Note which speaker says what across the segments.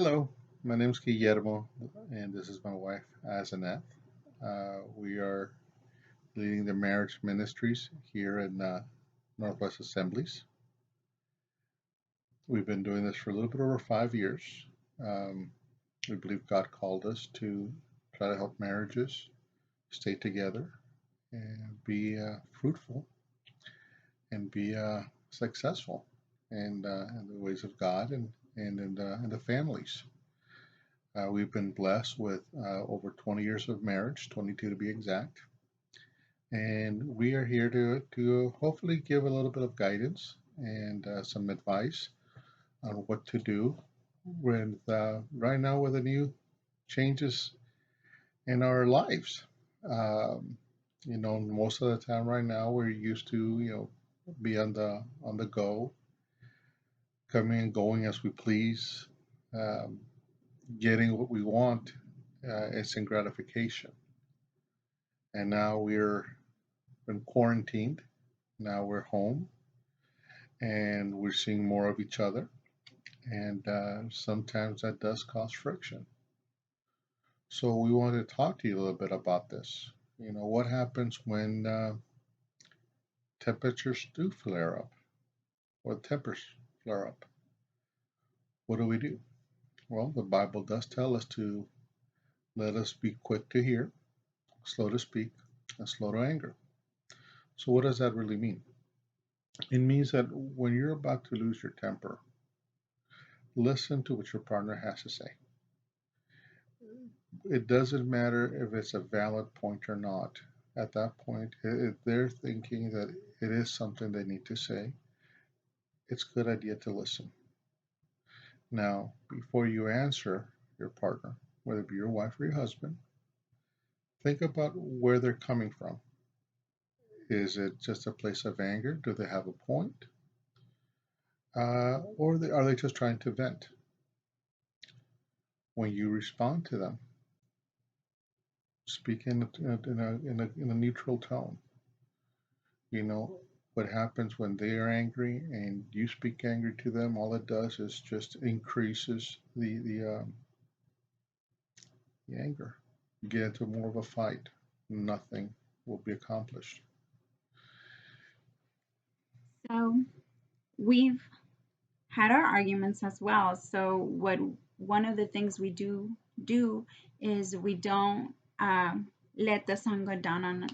Speaker 1: Hello, my name is Guillermo, and this is my wife, Azanet. We are leading the marriage ministries here in Northwest Assemblies. We've been doing this for a little bit over 5 years. Um, we believe God called us to try to help marriages stay together and be fruitful and be successful in the ways of God and in the families. We've been blessed with over 20 years of marriage, 22 to be exact. And we are here to hopefully give a little bit of guidance and some advice on what to do with right now with the new changes in our lives. Um, most of the time right now we're used to, be on the go, coming and going as we please, um, getting what we want, instant gratification. And now we're been quarantined. Now we're home and we're seeing more of each other. And sometimes that does cause friction. So we want to talk to you a little bit about this. What happens when temperatures do flare up or tempers flare up? What do we do? Well, the Bible does tell us to let us be quick to hear, slow to speak, and slow to anger. So, what does that really mean? It means that when you're about to lose your temper, listen to what your partner has to say. It doesn't matter if it's a valid point or not. At that point, if they're thinking that it is something they need to say, it's a good idea to listen. Now, before you answer your partner, whether it be your wife or your husband, think about where they're coming from. Is it just a place of anger? Do they have a point? Are they just trying to vent? When you respond to them, speak in a neutral tone. You know, what happens when they are angry and you speak angry to them, all it does is just increases the anger. You get into more of a fight. Nothing will be accomplished.
Speaker 2: So we've had our arguments as well. So what one of the things we do is we don't let the sun go down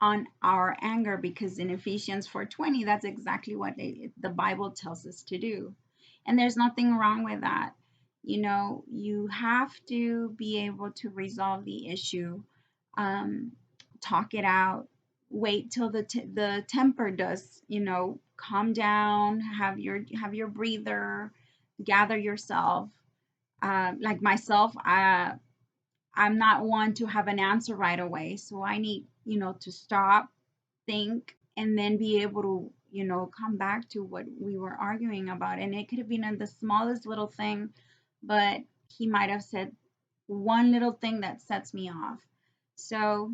Speaker 2: on our anger, because in Ephesians 4:20 that's exactly what the Bible tells us to do. And there's nothing wrong with that. You have to be able to resolve the issue, um, talk it out, wait till the temper does, calm down, have your breather, gather yourself. Like myself, I'm not one to have an answer right away, so I need, to stop, think, and then be able to, come back to what we were arguing about. And it could have been in the smallest little thing, but he might have said one little thing that sets me off. So,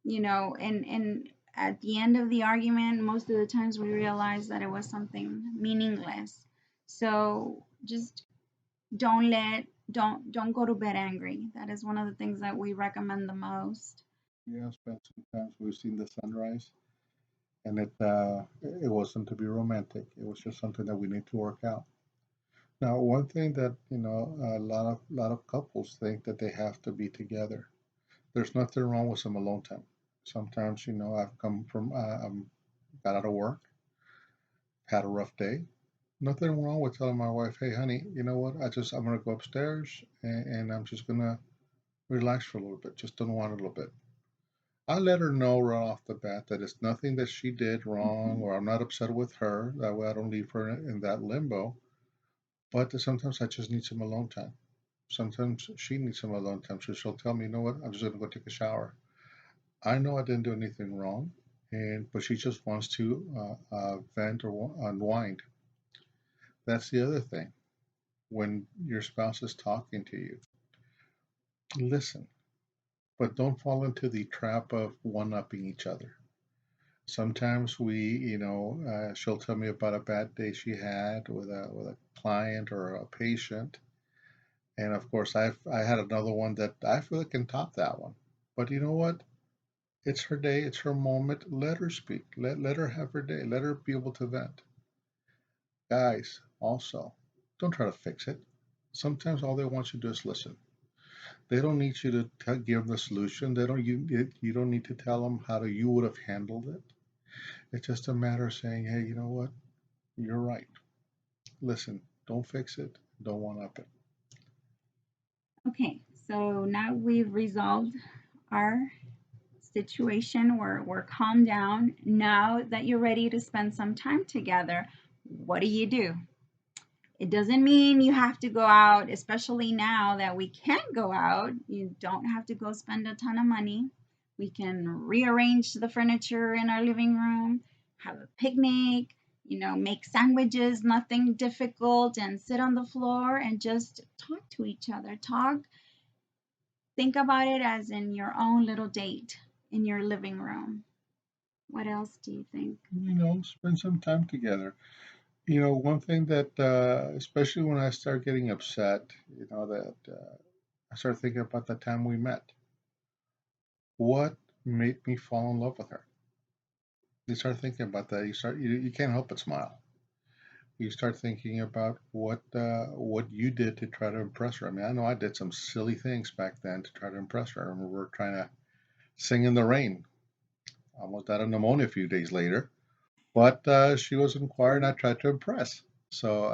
Speaker 2: and at the end of the argument, most of the times we realize that it was something meaningless. So just don't go to bed angry. That is one of the things that we recommend the most.
Speaker 1: Yeah, spent sometimes we've seen the sunrise, and it wasn't to be romantic. It was just something that we need to work out. Now, one thing that a lot of couples think that they have to be together. There's nothing wrong with some alone time. Sometimes, I've come from got out of work, had a rough day. Nothing wrong with telling my wife, "Hey, honey, you know what? I'm gonna go upstairs and I'm just gonna relax for a little bit, just unwind a little bit." I let her know right off the bat that it's nothing that she did wrong,
Speaker 2: Mhm.
Speaker 1: or I'm not upset with her. That way, I don't leave her in that limbo. But sometimes I just need some alone time. Sometimes she needs some alone time, so she'll tell me, "You know what? I'm just gonna go take a shower." I know I didn't do anything wrong, and but she just wants to vent or unwind. That's the other thing. When your spouse is talking to you, listen, but don't fall into the trap of one-upping each other. Sometimes she'll tell me about a bad day she had with a client or a patient, And of course, I had another one that I feel like can top that one. But you know what? It's her day. It's her moment. Let her speak. Let her have her day. Let her be able to vent. Guys, also, don't try to fix it. Sometimes all they want you to do is listen. They don't need you to give them the solution. They don't you don't need to tell them how you would have handled it. It's just a matter of saying, hey, you know what? You're right. Listen, don't fix it. Don't one up it.
Speaker 2: Okay, so now we've resolved our situation. We're calmed down. Now that you're ready to spend some time together, what do? It doesn't mean you have to go out, especially now that we can go out. You don't have to go spend a ton of money. We can rearrange the furniture in our living room, have a picnic, make sandwiches, nothing difficult, and sit on the floor and just talk to each other. Think about it as in your own little date in your living room. What else do you think?
Speaker 1: Spend some time together. One thing that, especially when I start getting upset, that I start thinking about the time we met. What made me fall in love with her? You start thinking about that. You can't help but smile. You start thinking about what you did to try to impress her. I mean, I know I did some silly things back then to try to impress her. I remember trying to sing in the rain. Almost died of pneumonia a few days later, but she was in choir and I tried to impress. So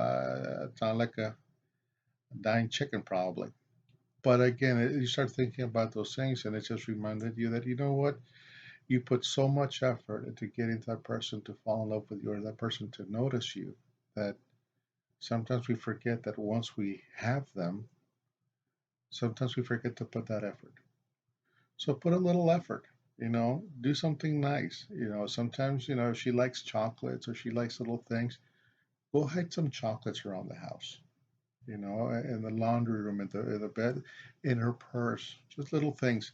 Speaker 1: it sounded like a dying chicken probably. But again, you start thinking about those things, and it just reminded you that you know what, you put so much effort into getting that person to fall in love with you or that person to notice you that sometimes we forget that once we have them, sometimes we forget to put that effort. So put a little effort, do something nice. Sometimes, if she likes chocolates or she likes little things, go hide some chocolates around the house, in the laundry room, in the bed, in her purse, just little things.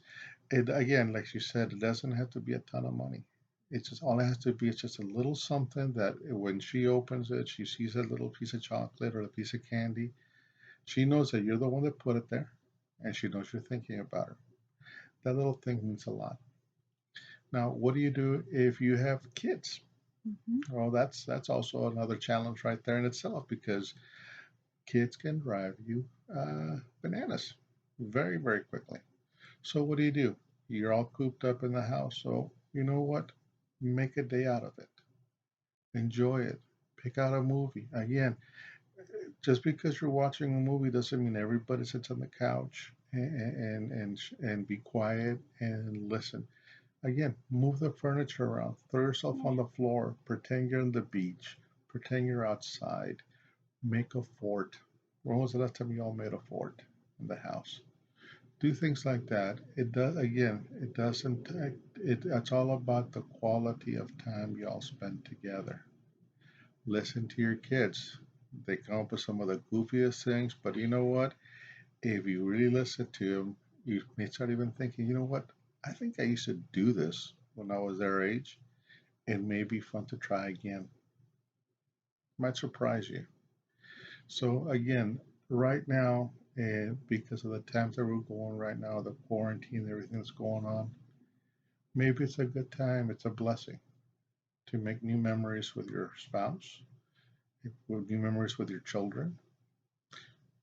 Speaker 1: It again, like you said, it doesn't have to be a ton of money. It's just all it has to be. It's just a little something that when she opens it, she sees a little piece of chocolate or a piece of candy. She knows that you're the one that put it there, and she knows you're thinking about her. That little thing means a lot. Now, what do you do if you have kids?
Speaker 2: Mhm.
Speaker 1: Well, that's also another challenge right there in itself because kids can drive you bananas very, very quickly. So what do? You're all cooped up in the house. So you know what? Make a day out of it. Enjoy it. Pick out a movie. Again, just because you're watching a movie doesn't mean everybody sits on the couch and be quiet and listen. Again, move the furniture around. Throw yourself on the floor. Pretend you're on the beach. Pretend you're outside. Make a fort. When was the last time you all made a fort in the house? Do things like that. It does again. It doesn't. It's all about the quality of time you all spend together. Listen to your kids. They come up with some of the goofiest things, but you know what? If you really listen to them, you may start even thinking, you know what? I think I used to do this when I was their age. It may be fun to try again. Might surprise you. So again, right now, because of the times that we're going right now, the quarantine, everything that's going on, maybe it's a good time. It's a blessing to make new memories with your spouse, with new memories with your children.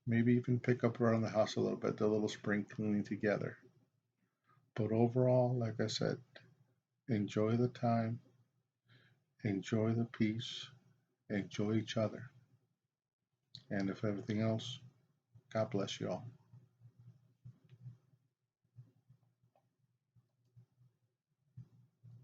Speaker 1: Maybe even pick up around the house a little bit, do a little spring cleaning together. But overall, like I said, enjoy the time, enjoy the peace, enjoy each other. And if everything else, God bless you all.